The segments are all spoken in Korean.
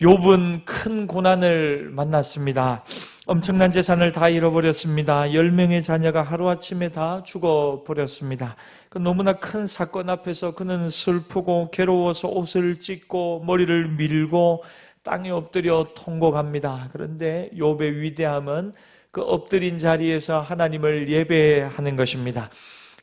욥은 큰 고난을 만났습니다. 엄청난 재산을 다 잃어버렸습니다. 10명의 자녀가 하루아침에 다 죽어버렸습니다. 그 너무나 큰 사건 앞에서 그는 슬프고 괴로워서 옷을 찢고 머리를 밀고 땅에 엎드려 통곡합니다. 그런데 욥의 위대함은 그 엎드린 자리에서 하나님을 예배하는 것입니다.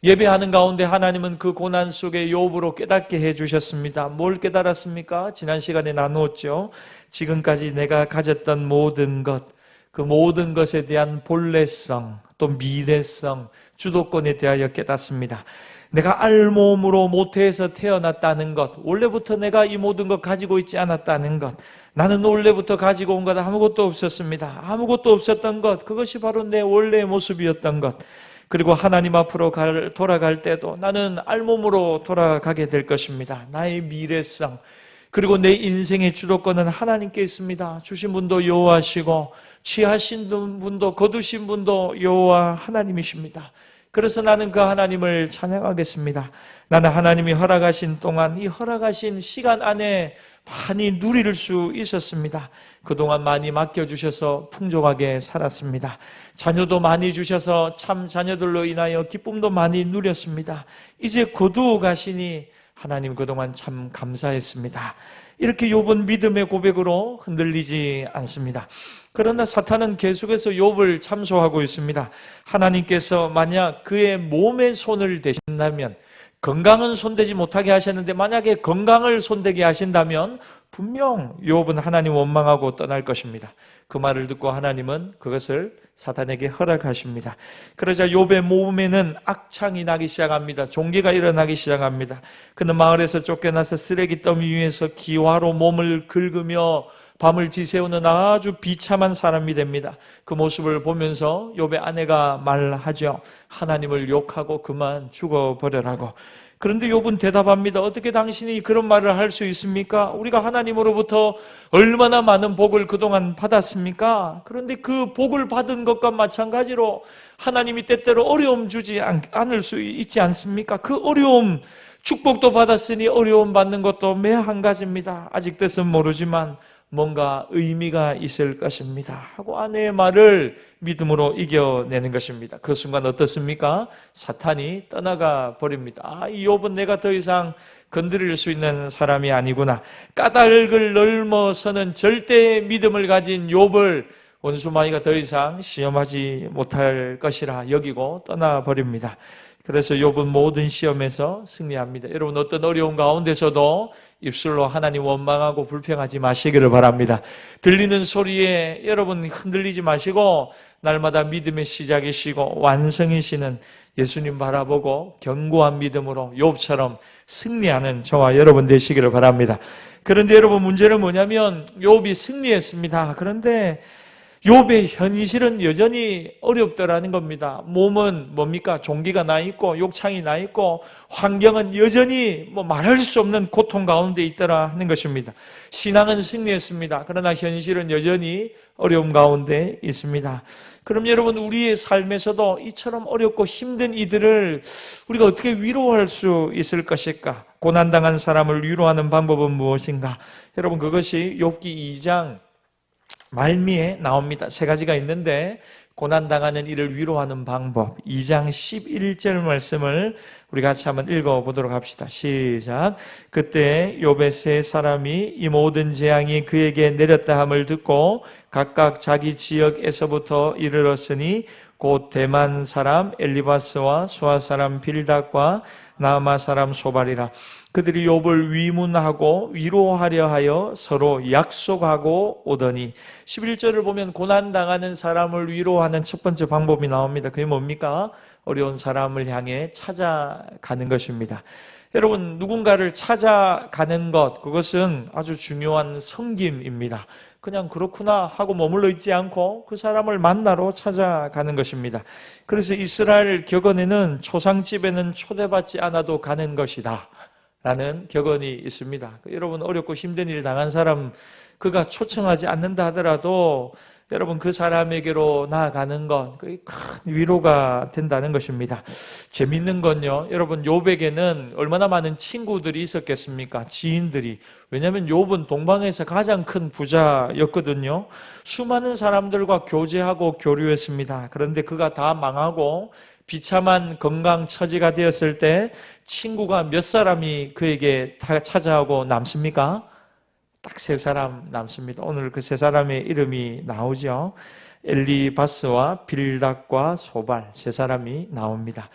예배하는 가운데 하나님은 그 고난 속에 욥으로 깨닫게 해주셨습니다. 뭘 깨달았습니까? 지난 시간에 나누었죠. 지금까지 내가 가졌던 모든 것, 그 모든 것에 대한 본래성, 또 미래성, 주도권에 대하여 깨닫습니다. 내가 알몸으로 모태에서 태어났다는 것, 원래부터 내가 이 모든 것 가지고 있지 않았다는 것, 나는 원래부터 가지고 온 것 아무것도 없었습니다. 아무것도 없었던 것, 그것이 바로 내 원래의 모습이었던 것. 그리고 하나님 앞으로 돌아갈 때도 나는 알몸으로 돌아가게 될 것입니다. 나의 미래성, 그리고 내 인생의 주도권은 하나님께 있습니다. 주신 분도 여호와시고 취하신 분도 거두신 분도 여호와 하나님이십니다. 그래서 나는 그 하나님을 찬양하겠습니다. 나는 하나님이 허락하신 동안 이 허락하신 시간 안에 많이 누릴 수 있었습니다. 그동안 많이 맡겨주셔서 풍족하게 살았습니다. 자녀도 많이 주셔서 참 자녀들로 인하여 기쁨도 많이 누렸습니다. 이제 거두어 가시니 하나님 그동안 참 감사했습니다. 이렇게 욥은 믿음의 고백으로 흔들리지 않습니다. 그러나 사탄은 계속해서 욥을 참소하고 있습니다. 하나님께서 만약 그의 몸에 손을 대신다면, 건강은 손대지 못하게 하셨는데 만약에 건강을 손대게 하신다면 분명 욥은 하나님 원망하고 떠날 것입니다. 그 말을 듣고 하나님은 그것을 사탄에게 허락하십니다. 그러자 욥의 몸에는 악창이 나기 시작합니다. 종기가 일어나기 시작합니다. 그는 마을에서 쫓겨나서 쓰레기 더미 위에서 기와로 몸을 긁으며 밤을 지새우는 아주 비참한 사람이 됩니다. 그 모습을 보면서 욥의 아내가 말하죠. 하나님을 욕하고 그만 죽어버려라고. 그런데 욥은 대답합니다. 어떻게 당신이 그런 말을 할 수 있습니까? 우리가 하나님으로부터 얼마나 많은 복을 그동안 받았습니까? 그런데 그 복을 받은 것과 마찬가지로 하나님이 때때로 어려움 주지 않을 수 있지 않습니까? 그 어려움, 축복도 받았으니 어려움 받는 것도 매 한 가지입니다. 아직 뜻은 모르지만 뭔가 의미가 있을 것입니다 하고 아내의 말을 믿음으로 이겨내는 것입니다. 그 순간 어떻습니까? 사탄이 떠나가 버립니다. 이 욥은 내가 더 이상 건드릴 수 있는 사람이 아니구나. 까닭을 넘어서는 절대의 믿음을 가진 욥을 원수마귀가 더 이상 시험하지 못할 것이라 여기고 떠나버립니다. 그래서 욥은 모든 시험에서 승리합니다. 여러분 어떤 어려운 가운데서도 입술로 하나님 원망하고 불평하지 마시기를 바랍니다. 들리는 소리에 여러분 흔들리지 마시고 날마다 믿음의 시작이시고 완성이시는 예수님 바라보고 견고한 믿음으로 욥처럼 승리하는 저와 여러분 되시기를 바랍니다. 그런데 여러분 문제는 뭐냐면 욥이 승리했습니다. 그런데 욥의 현실은 여전히 어렵더라는 겁니다. 몸은 뭡니까? 종기가 나 있고 욕창이 나 있고 환경은 여전히 말할 수 없는 고통 가운데 있더라 하는 것입니다. 신앙은 승리했습니다. 그러나 현실은 여전히 어려움 가운데 있습니다. 그럼 여러분 우리의 삶에서도 이처럼 어렵고 힘든 이들을 우리가 어떻게 위로할 수 있을 것일까? 고난당한 사람을 위로하는 방법은 무엇인가? 여러분 그것이 욥기 2장 말미에 나옵니다. 세 가지가 있는데 고난당하는 이를 위로하는 방법 2장 11절 말씀을 우리 같이 한번 읽어보도록 합시다. 시작. 그때 욥의 세 사람이 이 모든 재앙이 그에게 내렸다 함을 듣고 각각 자기 지역에서부터 이르렀으니 곧 대만 사람 엘리바스와 수아 사람 빌닷과 나아마 사람 소발이라. 그들이 욥을 위문하고 위로하려 하여 서로 약속하고 오더니 11절을 보면 고난당하는 사람을 위로하는 첫 번째 방법이 나옵니다. 그게 뭡니까? 어려운 사람을 향해 찾아가는 것입니다. 여러분 누군가를 찾아가는 것 그것은 아주 중요한 섬김입니다. 그냥 그렇구나 하고 머물러 있지 않고 그 사람을 만나러 찾아가는 것입니다. 그래서 이스라엘 격언에는 초상집에는 초대받지 않아도 가는 것이다 라는 격언이 있습니다. 여러분 어렵고 힘든 일 당한 사람 그가 초청하지 않는다 하더라도 여러분 그 사람에게로 나아가는 것, 그게 큰 위로가 된다는 것입니다. 재밌는 건요, 여러분 욥에게는 얼마나 많은 친구들이 있었겠습니까? 지인들이. 왜냐하면 욥은 동방에서 가장 큰 부자였거든요. 수많은 사람들과 교제하고 교류했습니다. 그런데 그가 다 망하고 비참한 건강 처지가 되었을 때 친구가 몇 사람이 그에게 다 찾아오고 남습니까? 딱 세 사람 남습니다. 오늘 그 세 사람의 이름이 나오죠. 엘리바스와 빌닷과 소발, 세 사람이 나옵니다.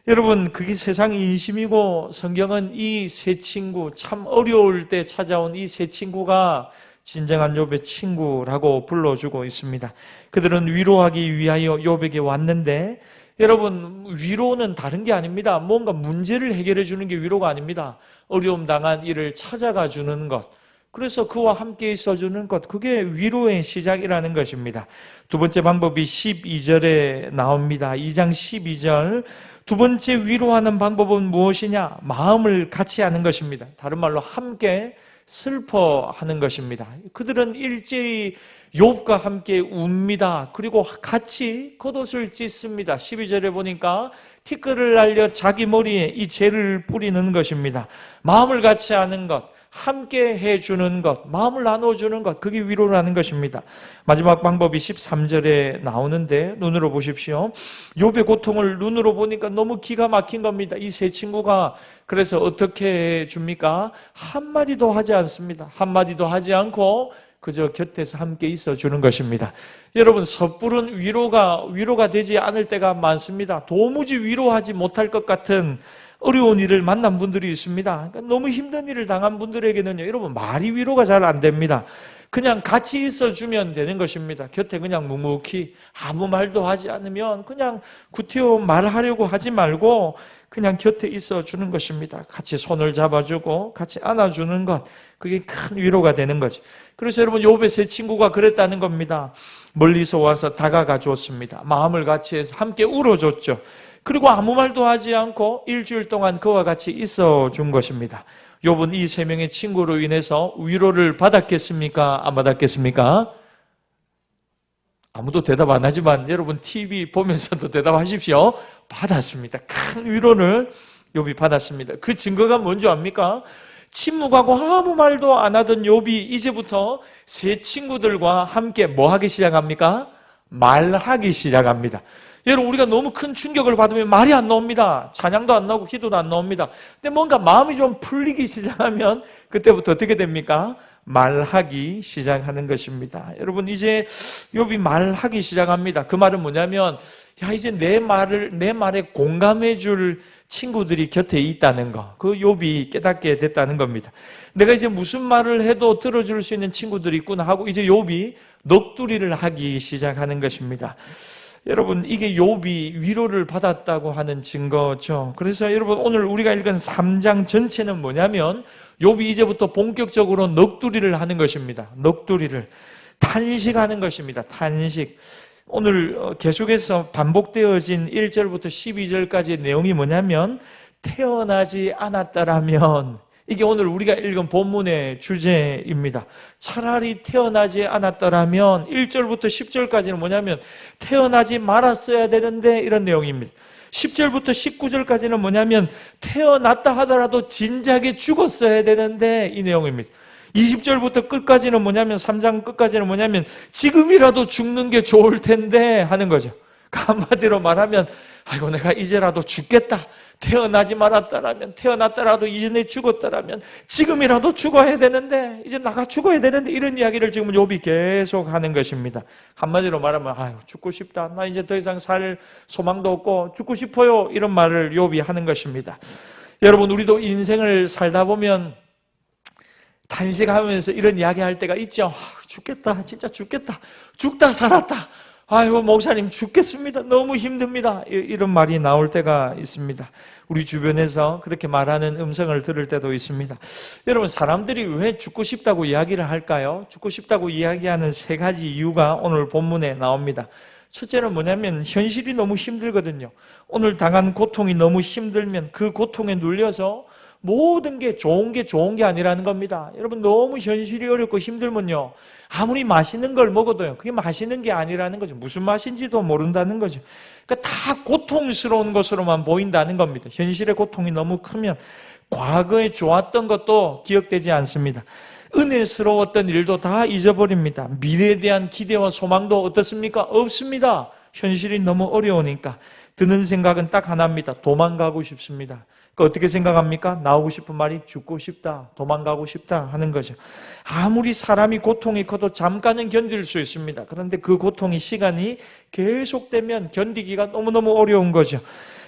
여러분, 그게 세상 인심이고 성경은 이 세 친구, 참 어려울 때 찾아온 이 세 친구가 진정한 욥의 친구라고 불러주고 있습니다. 그들은 위로하기 위하여 욥에게 왔는데, 여러분, 위로는 다른 게 아닙니다. 뭔가 문제를 해결해 주는 게 위로가 아닙니다. 어려움 당한 이를 찾아가 주는 것, 그래서 그와 함께 있어주는 것, 그게 위로의 시작이라는 것입니다. 두 번째 방법이 12절에 나옵니다. 2장 12절. 두 번째 위로하는 방법은 무엇이냐? 마음을 같이 하는 것입니다. 다른 말로 함께 슬퍼하는 것입니다. 그들은 일제히 욥과 함께 웁니다. 그리고 같이 겉옷을 찢습니다. 12절에 보니까 티끌을 날려 자기 머리에 이 재를 뿌리는 것입니다. 마음을 같이 하는 것, 함께 해주는 것, 마음을 나눠주는 것, 그게 위로라는 것입니다. 마지막 방법이 13절에 나오는데 눈으로 보십시오. 욥의 고통을 눈으로 보니까 너무 기가 막힌 겁니다. 이 세 친구가. 그래서 어떻게 해줍니까? 한마디도 하지 않습니다. 한마디도 하지 않고 그저 곁에서 함께 있어주는 것입니다. 여러분, 섣부른 위로가 되지 않을 때가 많습니다. 도무지 위로하지 못할 것 같은 어려운 일을 만난 분들이 있습니다. 그러니까 너무 힘든 일을 당한 분들에게는요, 여러분, 말이 위로가 잘 안 됩니다. 그냥 같이 있어주면 되는 것입니다. 곁에 그냥 묵묵히 아무 말도 하지 않으면 그냥 구태여 말하려고 하지 말고 그냥 곁에 있어주는 것입니다. 같이 손을 잡아주고 같이 안아주는 것, 그게 큰 위로가 되는 거죠. 그래서 여러분, 욥의 세 친구가 그랬다는 겁니다. 멀리서 와서 다가가 줬습니다. 마음을 같이 해서 함께 울어줬죠. 그리고 아무 말도 하지 않고 일주일 동안 그와 같이 있어 준 것입니다. 욥은 이 세 명의 친구로 인해서 위로를 받았겠습니까? 안 받았겠습니까? 아무도 대답 안 하지만 여러분 TV 보면서도 대답하십시오. 받았습니다. 큰 위로를 욥이 받았습니다. 그 증거가 뭔지 압니까? 침묵하고 아무 말도 안 하던 욥이 이제부터 세 친구들과 함께 뭐 하기 시작합니까? 말하기 시작합니다. 여러분, 우리가 너무 큰 충격을 받으면 말이 안 나옵니다. 찬양도 안 나오고 기도도 안 나옵니다. 근데 뭔가 마음이 좀 풀리기 시작하면 그때부터 어떻게 됩니까? 말하기 시작하는 것입니다. 여러분, 이제 욥이 말하기 시작합니다. 그 말은 뭐냐면, 야, 이제 내 말에 공감해 줄 친구들이 곁에 있다는 거, 그 욥이 깨닫게 됐다는 겁니다. 내가 이제 무슨 말을 해도 들어줄 수 있는 친구들이 있구나 하고 이제 욥이 넋두리를 하기 시작하는 것입니다. 여러분, 이게 욥이 위로를 받았다고 하는 증거죠. 그래서 여러분, 오늘 우리가 읽은 3장 전체는 뭐냐면 욥이 이제부터 본격적으로 넋두리를 하는 것입니다. 넋두리를 탄식하는 것입니다. 탄식. 오늘 계속해서 반복되어진 1절부터 12절까지의 내용이 뭐냐면, 태어나지 않았다라면, 이게 오늘 우리가 읽은 본문의 주제입니다. 차라리 태어나지 않았더라면 1절부터 10절까지는 뭐냐면 태어나지 말았어야 되는데, 이런 내용입니다. 10절부터 19절까지는 뭐냐면 태어났다 하더라도 진작에 죽었어야 되는데, 이 내용입니다. 20절부터 끝까지는 뭐냐면, 3장 끝까지는 뭐냐면 지금이라도 죽는 게 좋을 텐데 하는 거죠. 한마디로 말하면, 아이고 내가 이제라도 죽겠다, 태어나지 말았다라면, 태어났더라도 이전에 죽었다라면 지금이라도 죽어야 되는데, 이제 나가 죽어야 되는데, 이런 이야기를 지금 욥이 계속 하는 것입니다. 한마디로 말하면, 아유 죽고 싶다, 나 이제 더 이상 살 소망도 없고 죽고 싶어요, 이런 말을 욥이 하는 것입니다. 여러분, 우리도 인생을 살다 보면 탄식하면서 이런 이야기 할 때가 있죠. 죽겠다, 진짜 죽겠다, 죽다 살았다, 아이고 목사님 죽겠습니다, 너무 힘듭니다, 이런 말이 나올 때가 있습니다. 우리 주변에서 그렇게 말하는 음성을 들을 때도 있습니다. 여러분, 사람들이 왜 죽고 싶다고 이야기를 할까요? 죽고 싶다고 이야기하는 세 가지 이유가 오늘 본문에 나옵니다. 첫째는 뭐냐면 현실이 너무 힘들거든요. 오늘 당한 고통이 너무 힘들면 그 고통에 눌려서 모든 게 좋은 게 아니라는 겁니다. 여러분, 너무 현실이 어렵고 힘들면요, 아무리 맛있는 걸 먹어도요, 그게 맛있는 게 아니라는 거죠. 무슨 맛인지도 모른다는 거죠. 그러니까 다 고통스러운 것으로만 보인다는 겁니다. 현실의 고통이 너무 크면 과거에 좋았던 것도 기억되지 않습니다. 은혜스러웠던 일도 다 잊어버립니다. 미래에 대한 기대와 소망도 어떻습니까? 없습니다. 현실이 너무 어려우니까. 드는 생각은 딱 하나입니다. 도망가고 싶습니다. 어떻게 생각합니까? 나오고 싶은 말이 죽고 싶다, 도망가고 싶다 하는 거죠. 아무리 사람이 고통이 커도 잠깐은 견딜 수 있습니다. 그런데 그 고통이 시간이 계속되면 견디기가 너무너무 어려운 거죠.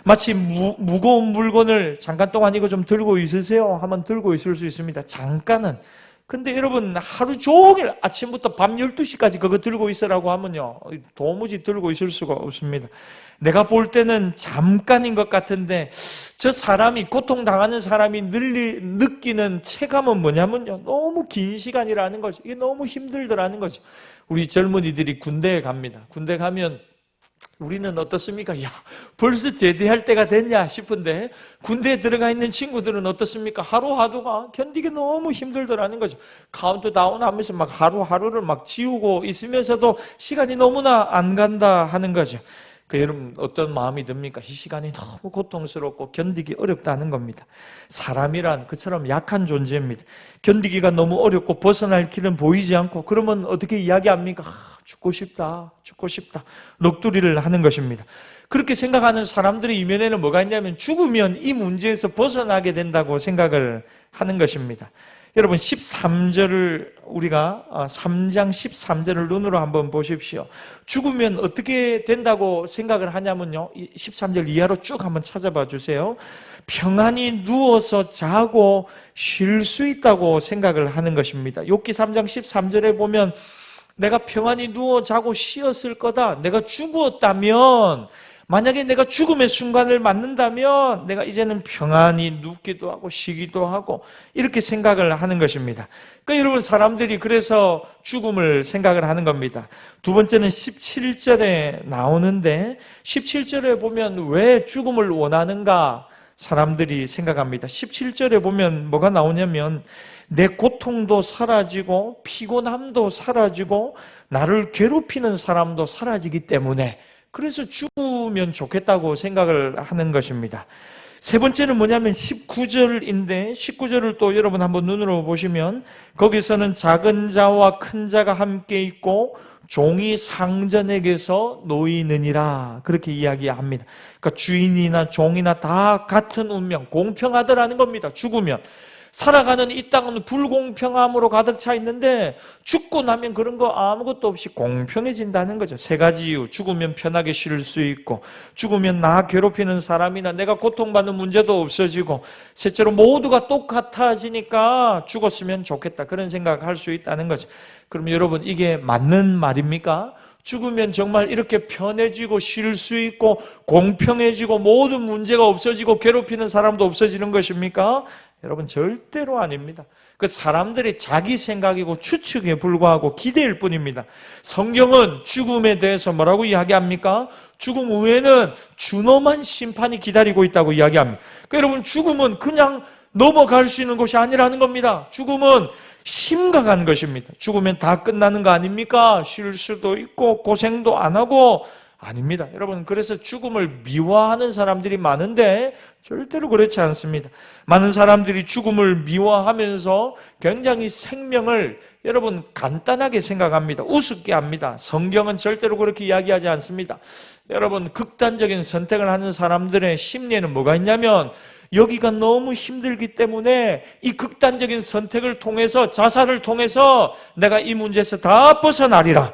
마치 무거운 물건을 잠깐 동안 이거 좀 들고 있으세요 하면 들고 있을 수 있습니다. 잠깐은. 근데 여러분, 하루 종일 아침부터 밤 12시까지 그거 들고 있으라고 하면요, 도무지 들고 있을 수가 없습니다. 내가 볼 때는 잠깐인 것 같은데, 저 사람이, 고통당하는 사람이 느끼는 체감은 뭐냐면요, 너무 긴 시간이라는 거죠. 이게 너무 힘들더라는 거죠. 우리 젊은이들이 군대에 갑니다. 군대 가면 우리는 어떻습니까? 야, 벌써 제대할 때가 됐냐 싶은데, 군대에 들어가 있는 친구들은 어떻습니까? 하루하루가 견디기 너무 힘들더라는 거죠. 카운트다운 하면서 막 하루하루를 막 지우고 있으면서도 시간이 너무나 안 간다 하는 거죠. 여러분, 어떤 마음이 듭니까? 이 시간이 너무 고통스럽고 견디기 어렵다는 겁니다. 사람이란 그처럼 약한 존재입니다. 견디기가 너무 어렵고 벗어날 길은 보이지 않고, 그러면 어떻게 이야기합니까? 죽고 싶다, 죽고 싶다. 넋두리를 하는 것입니다. 그렇게 생각하는 사람들의 이면에는 뭐가 있냐면, 죽으면 이 문제에서 벗어나게 된다고 생각을 하는 것입니다. 여러분, 13절을 우리가 3장 13절을 눈으로 한번 보십시오. 죽으면 어떻게 된다고 생각을 하냐면요, 13절 이하로 쭉 한번 찾아봐 주세요. 평안히 누워서 자고 쉴 수 있다고 생각을 하는 것입니다. 욥기 3장 13절에 보면, 내가 평안히 누워 자고 쉬었을 거다. 내가 죽었다면, 만약에 내가 죽음의 순간을 맞는다면 내가 이제는 평안히 눕기도 하고 쉬기도 하고 이렇게 생각을 하는 것입니다. 그러니까 여러분, 사람들이 그래서 죽음을 생각을 하는 겁니다. 두 번째는 17절에 나오는데, 17절에 보면 왜 죽음을 원하는가 사람들이 생각합니다. 17절에 보면 뭐가 나오냐면, 내 고통도 사라지고 피곤함도 사라지고 나를 괴롭히는 사람도 사라지기 때문에, 그래서 죽으면 좋겠다고 생각을 하는 것입니다. 세 번째는 뭐냐면 19절인데, 19절을 또 여러분 한번 눈으로 보시면, 거기서는 작은 자와 큰 자가 함께 있고 종이 상전에게서 놓이느니라, 그렇게 이야기합니다. 그러니까 주인이나 종이나 다 같은 운명, 공평하더라는 겁니다. 죽으면 살아가는 이 땅은 불공평함으로 가득 차 있는데, 죽고 나면 그런 거 아무것도 없이 공평해진다는 거죠. 세 가지 이유. 죽으면 편하게 쉴 수 있고, 죽으면 나 괴롭히는 사람이나 내가 고통받는 문제도 없어지고, 셋째로 모두가 똑같아지니까 죽었으면 좋겠다, 그런 생각을 할 수 있다는 거죠. 그럼 여러분, 이게 맞는 말입니까? 죽으면 정말 이렇게 편해지고 쉴 수 있고 공평해지고 모든 문제가 없어지고 괴롭히는 사람도 없어지는 것입니까? 여러분, 절대로 아닙니다. 그 사람들의 자기 생각이고 추측에 불과하고 기대일 뿐입니다. 성경은 죽음에 대해서 뭐라고 이야기합니까? 죽음 후에는 준엄한 심판이 기다리고 있다고 이야기합니다. 그러니까 여러분, 죽음은 그냥 넘어갈 수 있는 것이 아니라는 겁니다. 죽음은 심각한 것입니다. 죽으면 다 끝나는 거 아닙니까? 쉴 수도 있고 고생도 안 하고, 아닙니다. 여러분, 그래서 죽음을 미워하는 사람들이 많은데 절대로 그렇지 않습니다. 많은 사람들이 죽음을 미워하면서 굉장히 생명을 여러분 간단하게 생각합니다. 우습게 합니다. 성경은 절대로 그렇게 이야기하지 않습니다. 여러분, 극단적인 선택을 하는 사람들의 심리에는 뭐가 있냐면, 여기가 너무 힘들기 때문에 이 극단적인 선택을 통해서, 자살을 통해서 내가 이 문제에서 다 벗어나리라,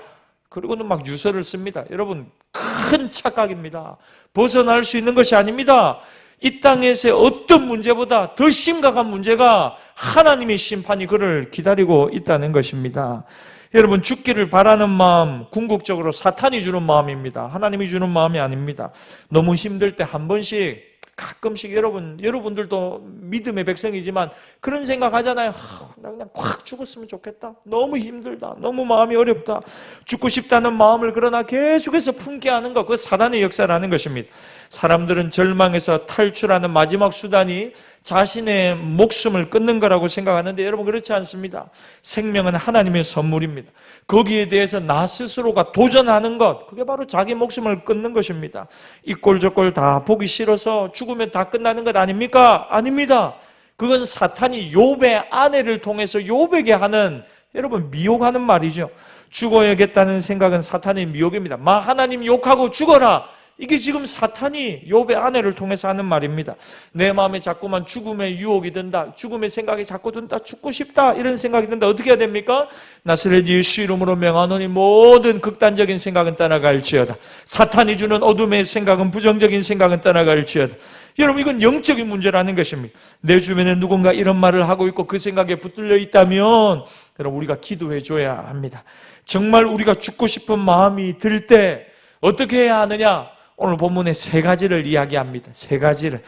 그리고는 막 유서를 씁니다. 여러분, 큰 착각입니다. 벗어날 수 있는 것이 아닙니다. 이 땅에서의 어떤 문제보다 더 심각한 문제가 하나님의 심판이 그를 기다리고 있다는 것입니다. 여러분, 죽기를 바라는 마음, 궁극적으로 사탄이 주는 마음입니다. 하나님이 주는 마음이 아닙니다. 너무 힘들 때 한 번씩, 가끔씩 여러분들도 믿음의 백성이지만 그런 생각 하잖아요. 나 그냥 콱 죽었으면 좋겠다. 너무 힘들다. 너무 마음이 어렵다. 죽고 싶다는 마음을 그러나 계속해서 품게 하는 것, 그거 사단의 역사라는 것입니다. 사람들은 절망에서 탈출하는 마지막 수단이 자신의 목숨을 끊는 거라고 생각하는데 여러분 그렇지 않습니다. 생명은 하나님의 선물입니다. 거기에 대해서 나 스스로가 도전하는 것, 그게 바로 자기 목숨을 끊는 것입니다. 이 꼴 저 꼴 다 보기 싫어서 죽으면 다 끝나는 것 아닙니까? 아닙니다. 그건 사탄이 욥의 아내를 통해서 욥에게 하는, 여러분 미혹하는 말이죠. 죽어야겠다는 생각은 사탄의 미혹입니다. 하나님 욕하고 죽어라. 이게 지금 사탄이 욥의 아내를 통해서 하는 말입니다. 내 마음에 자꾸만 죽음의 유혹이 든다. 죽음의 생각이 자꾸 든다. 죽고 싶다. 이런 생각이 든다. 어떻게 해야 됩니까? 나사렛 예수 이름으로 명하노니 모든 극단적인 생각은 떠나갈지어다. 사탄이 주는 어둠의 생각은, 부정적인 생각은 떠나갈지어다. 여러분 이건 영적인 문제라는 것입니다. 내 주변에 누군가 이런 말을 하고 있고 그 생각에 붙들려 있다면 여러분 우리가 기도해 줘야 합니다. 정말 우리가 죽고 싶은 마음이 들 때 어떻게 해야 하느냐? 오늘 본문에 세 가지를 이야기합니다. 세 가지를.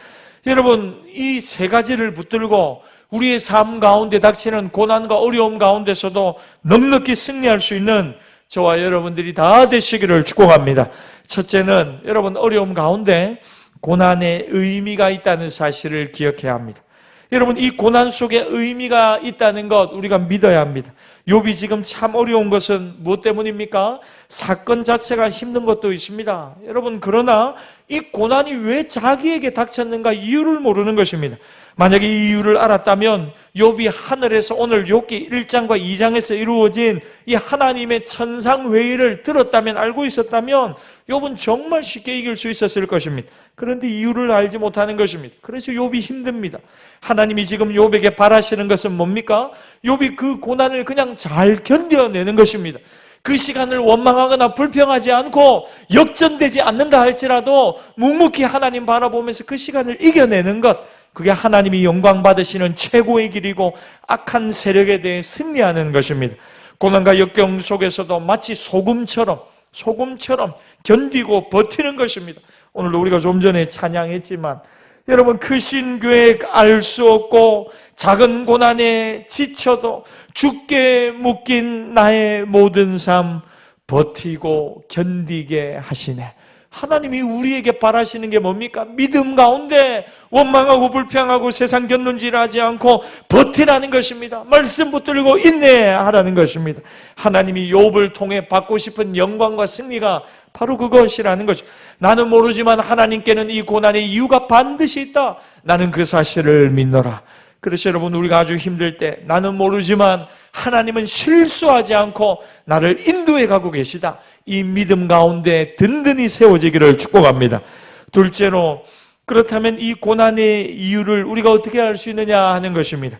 여러분 이 세 가지를 붙들고 우리의 삶 가운데 닥치는 고난과 어려움 가운데서도 넉넉히 승리할 수 있는 저와 여러분들이 다 되시기를 축복합니다. 첫째는 여러분 어려움 가운데 고난의 의미가 있다는 사실을 기억해야 합니다. 여러분 이 고난 속에 의미가 있다는 것 우리가 믿어야 합니다. 욥이 지금 참 어려운 것은 무엇 때문입니까? 사건 자체가 힘든 것도 있습니다. 여러분 그러나 이 고난이 왜 자기에게 닥쳤는가 이유를 모르는 것입니다. 만약에 이 이유를 알았다면 욥이 하늘에서 오늘 욥기 1장과 2장에서 이루어진 이 하나님의 천상회의를 들었다면, 알고 있었다면 욥은 정말 쉽게 이길 수 있었을 것입니다. 그런데 이유를 알지 못하는 것입니다. 그래서 욥이 힘듭니다. 하나님이 지금 욥에게 바라시는 것은 뭡니까? 욥이 그 고난을 그냥 잘 견뎌내는 것입니다. 그 시간을 원망하거나 불평하지 않고 역전되지 않는다 할지라도 묵묵히 하나님 바라보면서 그 시간을 이겨내는 것, 그게 하나님이 영광 받으시는 최고의 길이고 악한 세력에 대해 승리하는 것입니다. 고난과 역경 속에서도 마치 소금처럼 견디고 버티는 것입니다. 오늘도 우리가 좀 전에 찬양했지만 여러분 크신 계획 알 수 없고 작은 고난에 지쳐도 죽게 묶인 나의 모든 삶 버티고 견디게 하시네. 하나님이 우리에게 바라시는 게 뭡니까? 믿음 가운데 원망하고 불평하고 세상 견눈질하지 않고 버티라는 것입니다. 말씀 붙들고 인내하라는 것입니다. 하나님이 욥을 통해 받고 싶은 영광과 승리가 바로 그것이라는 것이죠. 나는 모르지만 하나님께는 이 고난의 이유가 반드시 있다. 나는 그 사실을 믿노라. 그래서 여러분 우리가 아주 힘들 때 나는 모르지만 하나님은 실수하지 않고 나를 인도해 가고 계시다. 이 믿음 가운데 든든히 세워지기를 축복합니다. 둘째로, 그렇다면 이 고난의 이유를 우리가 어떻게 알 수 있느냐 하는 것입니다.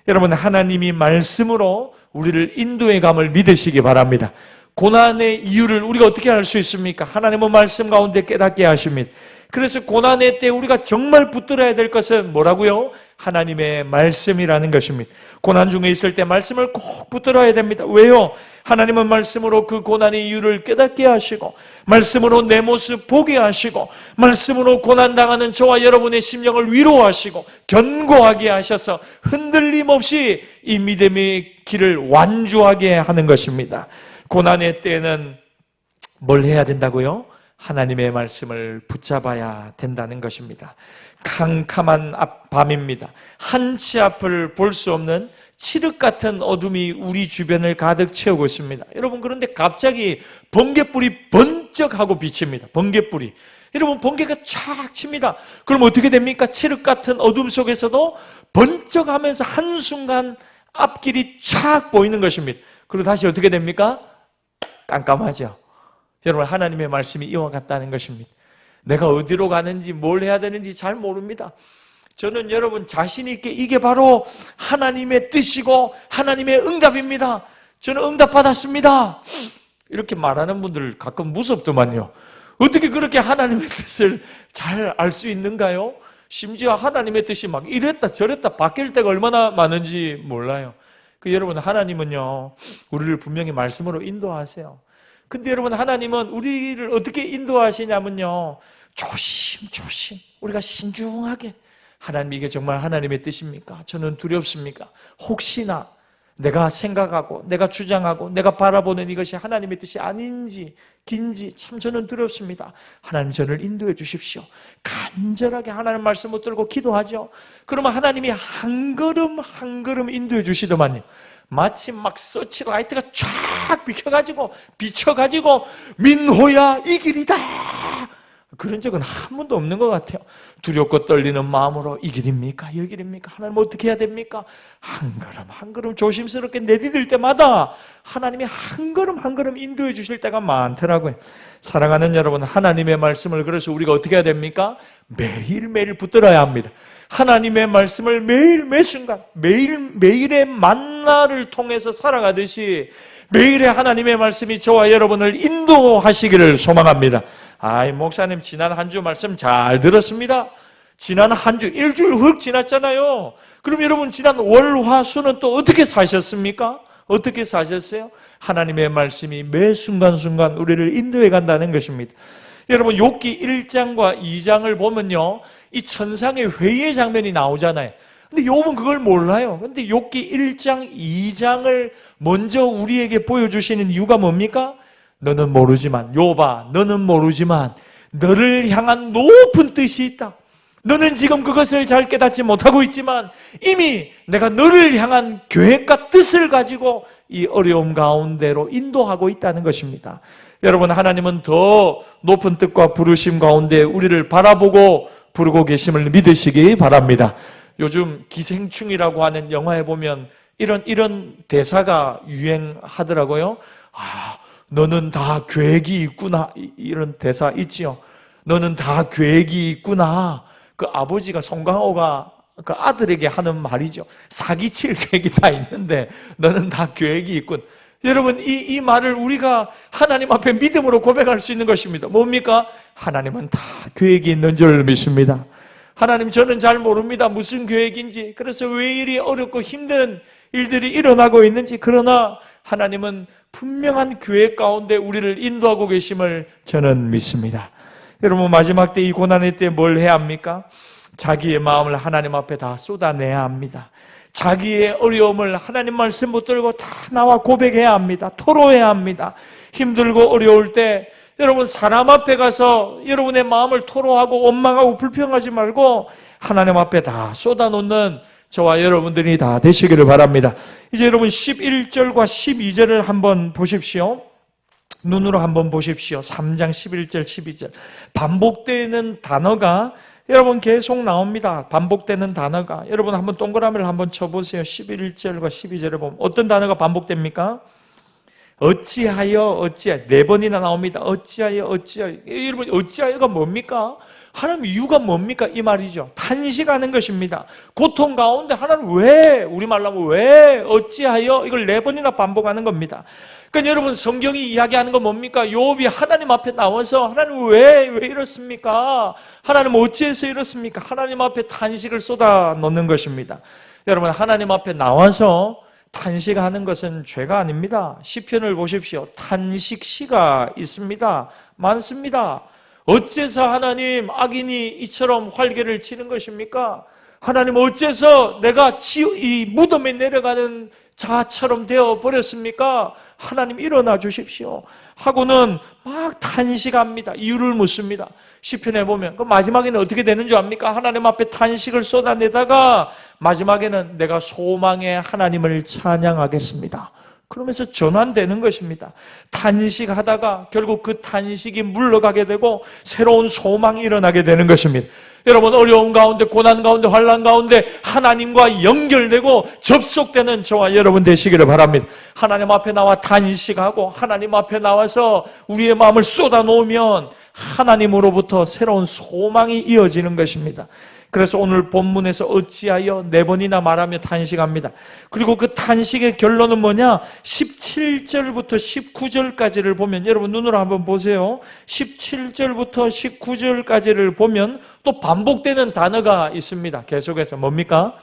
여러분 하나님이 말씀으로 우리를 인도해 감을 믿으시기 바랍니다. 고난의 이유를 우리가 어떻게 알 수 있습니까? 하나님은 말씀 가운데 깨닫게 하십니다. 그래서 고난의 때 우리가 정말 붙들어야 될 것은 뭐라고요? 하나님의 말씀이라는 것입니다. 고난 중에 있을 때 말씀을 꼭 붙들어야 됩니다. 왜요? 하나님은 말씀으로 그 고난의 이유를 깨닫게 하시고, 말씀으로 내 모습 보게 하시고, 말씀으로 고난당하는 저와 여러분의 심령을 위로하시고 견고하게 하셔서 흔들림 없이 이 믿음의 길을 완주하게 하는 것입니다. 고난의 때에는 뭘 해야 된다고요? 하나님의 말씀을 붙잡아야 된다는 것입니다. 캄캄한 밤입니다. 한치 앞을 볼 수 없는 칠흑 같은 어둠이 우리 주변을 가득 채우고 있습니다. 여러분 그런데 갑자기 번개불이 번쩍하고 비칩니다. 번개불이. 여러분 번개가 쫙 칩니다. 그럼 어떻게 됩니까? 칠흑 같은 어둠 속에서도 번쩍하면서 한순간 앞길이 쫙 보이는 것입니다. 그리고 다시 어떻게 됩니까? 깜깜하죠. 여러분 하나님의 말씀이 이와 같다는 것입니다. 내가 어디로 가는지 뭘 해야 되는지 잘 모릅니다. 저는 여러분 자신 있게 이게 바로 하나님의 뜻이고 하나님의 응답입니다. 저는 응답받았습니다. 이렇게 말하는 분들 가끔 무섭더만요. 어떻게 그렇게 하나님의 뜻을 잘 알 수 있는가요? 심지어 하나님의 뜻이 막 이랬다 저랬다 바뀔 때가 얼마나 많은지 몰라요. 여러분 하나님은요 우리를 분명히 말씀으로 인도하세요. 근데 여러분 하나님은 우리를 어떻게 인도하시냐면요 조심조심 우리가 신중하게, 하나님 이게 정말 하나님의 뜻입니까? 저는 두렵습니까? 혹시나 내가 생각하고 내가 주장하고 내가 바라보는 이것이 하나님의 뜻이 아닌지 긴지 참 저는 두렵습니다. 하나님 저를 인도해 주십시오. 간절하게 하나님 말씀 붙들고 기도하죠. 그러면 하나님이 한 걸음 한 걸음 인도해 주시더만요. 마치 막 서치라이트가 쫙 비춰가지고 민호야 이 길이다. 그런 적은 한 번도 없는 것 같아요. 두렵고 떨리는 마음으로 이 길입니까? 이 길입니까? 하나님 어떻게 해야 됩니까? 한 걸음 한 걸음 조심스럽게 내디딜 때마다 하나님이 한 걸음 한 걸음 인도해 주실 때가 많더라고요. 사랑하는 여러분, 하나님의 말씀을 그래서 우리가 어떻게 해야 됩니까? 매일매일 붙들어야 합니다. 하나님의 말씀을 매일 매순간 매일의 만나를 통해서 살아가듯이 매일의 하나님의 말씀이 저와 여러분을 인도하시기를 소망합니다. 목사님 지난 한 주 말씀 잘 들었습니다. 지난 한 주, 일주일 훅 지났잖아요. 그럼 여러분 지난 월, 화, 수는 또 어떻게 사셨습니까? 어떻게 사셨어요? 하나님의 말씀이 매 순간순간 우리를 인도해 간다는 것입니다. 여러분 욥기 1장과 2장을 보면요, 이 천상의 회의의 장면이 나오잖아요. 근데 욥은 그걸 몰라요. 근데 욥기 1장, 2장을 먼저 우리에게 보여주시는 이유가 뭡니까? 너는 모르지만, 욥아, 너는 모르지만 너를 향한 높은 뜻이 있다. 너는 지금 그것을 잘 깨닫지 못하고 있지만 이미 내가 너를 향한 계획과 뜻을 가지고 이 어려움 가운데로 인도하고 있다는 것입니다. 여러분, 하나님은 더 높은 뜻과 부르심 가운데 우리를 바라보고 부르고 계심을 믿으시기 바랍니다. 요즘 기생충이라고 하는 영화에 보면 이런 대사가 유행하더라고요. 너는 다 계획이 있구나. 이런 대사 있지요. 너는 다 계획이 있구나. 그 아버지가 송강호가 그 아들에게 하는 말이죠. 사기칠 계획이 다 있는데 너는 다 계획이 있군. 여러분, 이 말을 우리가 하나님 앞에 믿음으로 고백할 수 있는 것입니다. 뭡니까? 하나님은 다 계획이 있는 줄 믿습니다. 하나님, 저는 잘 모릅니다. 무슨 계획인지. 그래서 왜 이리 어렵고 힘든 일들이 일어나고 있는지. 그러나 하나님은 분명한 계획 가운데 우리를 인도하고 계심을 저는 믿습니다. 여러분, 마지막 때 이 고난의 때 뭘 해야 합니까? 자기의 마음을 하나님 앞에 다 쏟아내야 합니다. 자기의 어려움을 하나님 말씀 붙들고 다 나와 고백해야 합니다. 토로해야 합니다. 힘들고 어려울 때 여러분, 사람 앞에 가서 여러분의 마음을 토로하고 원망하고 불평하지 말고 하나님 앞에 다 쏟아놓는 저와 여러분들이 다 되시기를 바랍니다. 이제 여러분 11절과 12절을 한번 보십시오. 눈으로 한번 보십시오. 3장 11절 12절 반복되는 단어가 여러분 계속 나옵니다. 반복되는 단어가. 여러분 한번 동그라미를 한번 쳐보세요. 11절과 12절에 보면 어떤 단어가 반복됩니까? 어찌하여 4번이나 나옵니다. 어찌하여. 여러분, 어찌하여가 뭡니까? 하나님 이유가 뭡니까? 이 말이죠. 탄식하는 것입니다. 고통 가운데 하나님 왜, 우리말로 하면 왜, 어찌하여, 이걸 4번이나 반복하는 겁니다. 그러니까 여러분, 성경이 이야기하는 건 뭡니까? 욥이 하나님 앞에 나와서 하나님 왜 이렇습니까? 하나님 어찌해서 이렇습니까? 하나님 앞에 탄식을 쏟아 넣는 것입니다. 여러분, 하나님 앞에 나와서 탄식하는 것은 죄가 아닙니다. 시편을 보십시오. 탄식시가 있습니다. 많습니다. 어째서 하나님 악인이 이처럼 활개를 치는 것입니까? 하나님 어째서 내가 이 무덤에 내려가는 자처럼 되어버렸습니까? 하나님 일어나 주십시오 하고는 막 탄식합니다. 이유를 묻습니다. 시편에 보면 그 마지막에는 어떻게 되는 줄 압니까? 하나님 앞에 탄식을 쏟아내다가 마지막에는 내가 소망의 하나님을 찬양하겠습니다. 그러면서 전환되는 것입니다. 탄식하다가 결국 그 탄식이 물러가게 되고 새로운 소망이 일어나게 되는 것입니다. 여러분, 어려움 가운데, 고난 가운데, 환난 가운데 하나님과 연결되고 접속되는 저와 여러분 되시기를 바랍니다. 하나님 앞에 나와 탄식하고 하나님 앞에 나와서 우리의 마음을 쏟아놓으면 하나님으로부터 새로운 소망이 이어지는 것입니다. 그래서 오늘 본문에서 어찌하여 4번이나 말하며 탄식합니다. 그리고 그 탄식의 결론은 뭐냐? 17절부터 19절까지를 보면, 여러분 눈으로 한번 보세요. 17절부터 19절까지를 보면 또 반복되는 단어가 있습니다. 계속해서 뭡니까?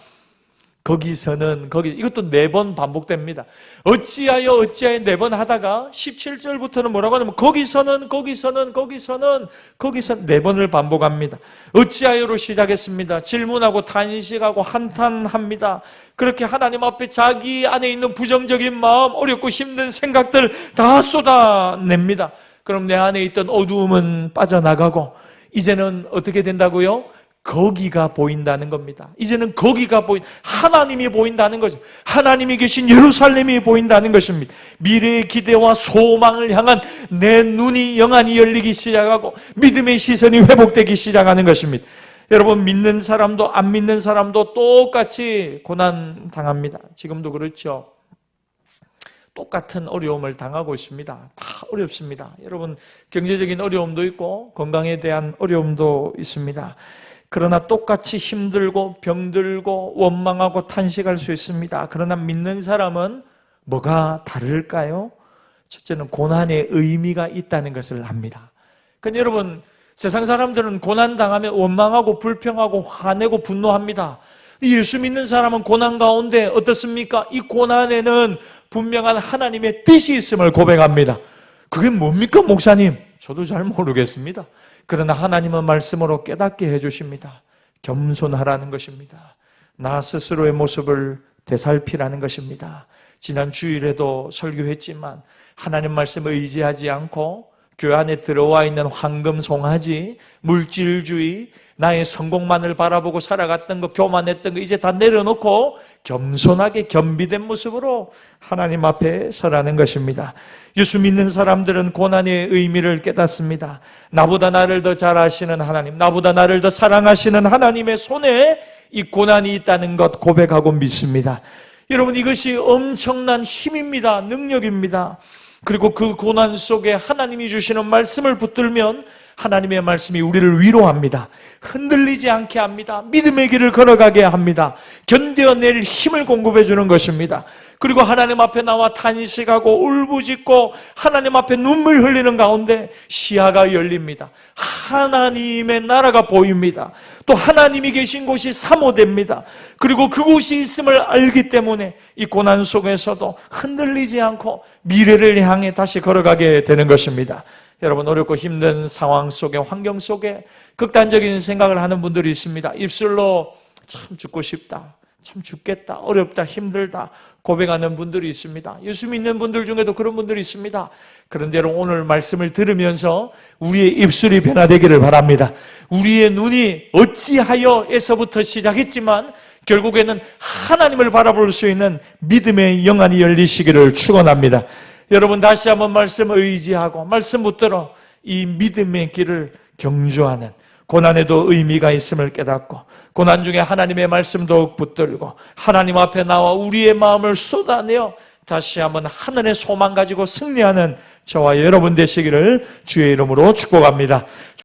거기서는 거기 이것도 4번 반복됩니다. 어찌하여 4번 하다가 17절부터는 뭐라고 하냐면 거기서는 4번을 반복합니다. 어찌하여로 시작했습니다. 질문하고 탄식하고 한탄합니다. 그렇게 하나님 앞에 자기 안에 있는 부정적인 마음, 어렵고 힘든 생각들 다 쏟아냅니다. 그럼 내 안에 있던 어두움은 빠져나가고 이제는 어떻게 된다고요? 거기가 보인다는 겁니다. 이제는 거기가 하나님이 보인다는 거죠. 하나님이 계신 예루살렘이 보인다는 것입니다. 미래의 기대와 소망을 향한 내 눈이 영안이 열리기 시작하고 믿음의 시선이 회복되기 시작하는 것입니다. 여러분, 믿는 사람도 안 믿는 사람도 똑같이 고난 당합니다. 지금도 그렇죠. 똑같은 어려움을 당하고 있습니다. 다 어렵습니다. 여러분, 경제적인 어려움도 있고 건강에 대한 어려움도 있습니다. 그러나 똑같이 힘들고 병들고 원망하고 탄식할 수 있습니다. 그러나 믿는 사람은 뭐가 다를까요? 첫째는 고난의 의미가 있다는 것을 압니다. 그러니까 여러분, 세상 사람들은 고난 당하면 원망하고 불평하고 화내고 분노합니다. 예수 믿는 사람은 고난 가운데 어떻습니까? 이 고난에는 분명한 하나님의 뜻이 있음을 고백합니다. 그게 뭡니까, 목사님? 저도 잘 모르겠습니다. 그러나 하나님은 말씀으로 깨닫게 해주십니다. 겸손하라는 것입니다. 나 스스로의 모습을 되살피라는 것입니다. 지난 주일에도 설교했지만 하나님 말씀을 의지하지 않고 교회 안에 들어와 있는 황금 송아지, 물질주의, 나의 성공만을 바라보고 살아갔던 거, 교만했던 거 이제 다 내려놓고 겸손하게 겸비된 모습으로 하나님 앞에 서라는 것입니다. 예수 믿는 사람들은 고난의 의미를 깨닫습니다. 나보다 나를 더 잘 아시는 하나님, 나보다 나를 더 사랑하시는 하나님의 손에 이 고난이 있다는 것 고백하고 믿습니다. 여러분, 이것이 엄청난 힘입니다. 능력입니다. 그리고 그 고난 속에 하나님이 주시는 말씀을 붙들면 하나님의 말씀이 우리를 위로합니다. 흔들리지 않게 합니다. 믿음의 길을 걸어가게 합니다. 견뎌낼 힘을 공급해 주는 것입니다. 그리고 하나님 앞에 나와 탄식하고 울부짖고 하나님 앞에 눈물 흘리는 가운데 시야가 열립니다. 하나님의 나라가 보입니다. 또 하나님이 계신 곳이 사모됩니다. 그리고 그곳이 있음을 알기 때문에 이 고난 속에서도 흔들리지 않고 미래를 향해 다시 걸어가게 되는 것입니다. 여러분, 어렵고 힘든 상황 속에, 환경 속에 극단적인 생각을 하는 분들이 있습니다. 입술로 참 죽고 싶다, 참 죽겠다, 어렵다, 힘들다 고백하는 분들이 있습니다. 예수 믿는 분들 중에도 그런 분들이 있습니다. 그런데 오늘 말씀을 들으면서 우리의 입술이 변화되기를 바랍니다. 우리의 눈이 어찌하여에서부터 시작했지만 결국에는 하나님을 바라볼 수 있는 믿음의 영안이 열리시기를 축원합니다. 여러분, 다시 한번 말씀을 의지하고 말씀 붙들어 이 믿음의 길을 경주하는, 고난에도 의미가 있음을 깨닫고 고난 중에 하나님의 말씀 더욱 붙들고 하나님 앞에 나와 우리의 마음을 쏟아내어 다시 한번 하늘의 소망 가지고 승리하는 저와 여러분 되시기를 주의 이름으로 축복합니다.